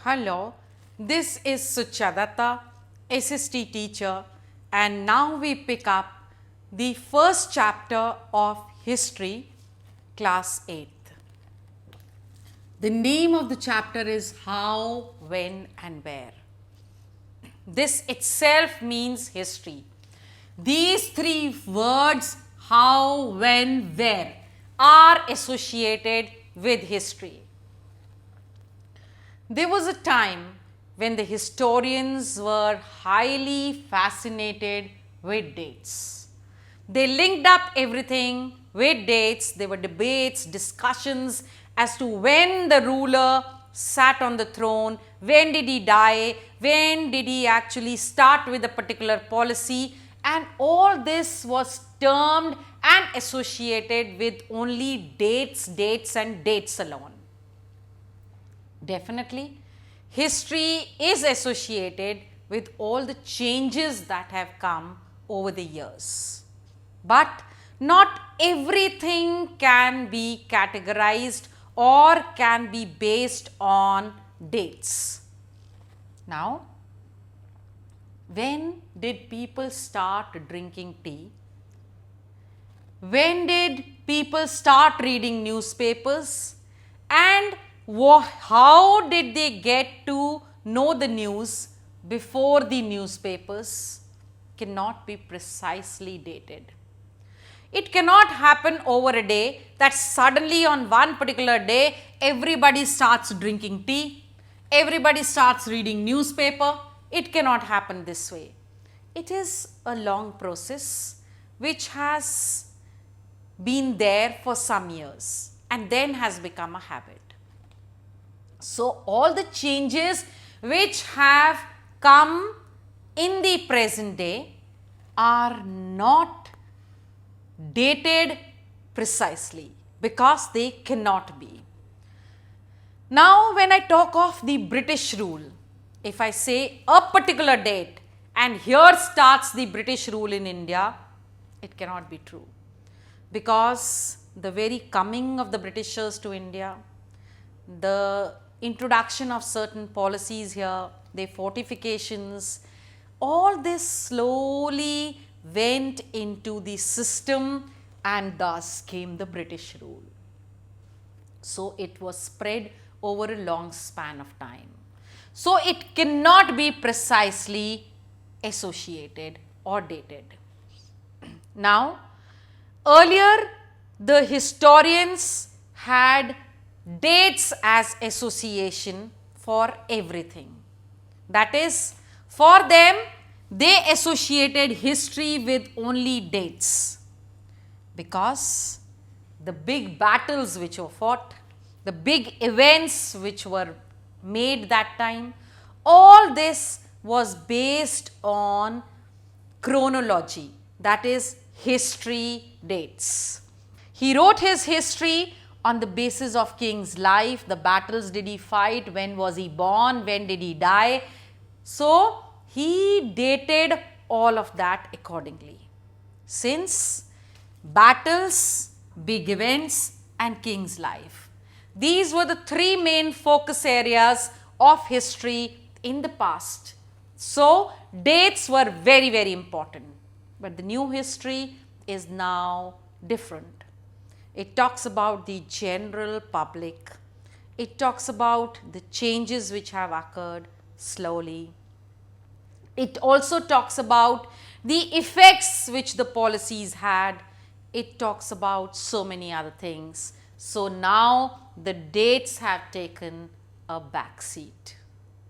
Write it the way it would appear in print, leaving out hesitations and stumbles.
Hello, this is Suchadata, SST teacher, and now we pick up the first chapter of History, class 8th. The name of the chapter is How, When and Where. This itself means history. These three words, how, when, where, are associated with history. There was a time when the historians were highly fascinated with dates. They linked up everything with dates. There were debates, discussions as to when the ruler sat on the throne, when did he die, when did he actually start with a particular policy, and all this was termed and associated with only dates and dates alone. Definitely, history is associated with all the changes that have come over the years. But not everything can be categorized or can be based on dates. Now, when did people start drinking tea? When did people start reading newspapers? And how did they get to know the news before the newspapers? Cannot be precisely dated. It cannot happen over a day that suddenly on one particular day everybody starts drinking tea, everybody starts reading newspaper. It cannot happen this way. It is a long process which has been there for some years and then has become a habit. So, all the changes which have come in the present day are not dated precisely because they cannot be. Now, when I talk of the British rule, if I say a particular date and here starts the British rule in India, it cannot be true because the very coming of the Britishers to India, the introduction of certain policies here, their fortifications, all this slowly went into the system and thus came the British rule. So, it was spread over a long span of time. So, it cannot be precisely associated or dated. Now, earlier the historians had dates as association for everything. That is, for them, they associated history with only dates because the big battles which were fought, the big events which were made that time, all this was based on chronology, that is, history dates. He wrote his history on the basis of king's life, the battles did he fight, when was he born, when did he die. So, he dated all of that accordingly. Since battles, big events and king's life, these were the three main focus areas of history in the past. So, dates were very, very important. But the new history is now different. It talks about the general public. It talks about the changes which have occurred slowly. It also talks about the effects which the policies had. It talks about so many other things. So, now the dates have taken a back seat.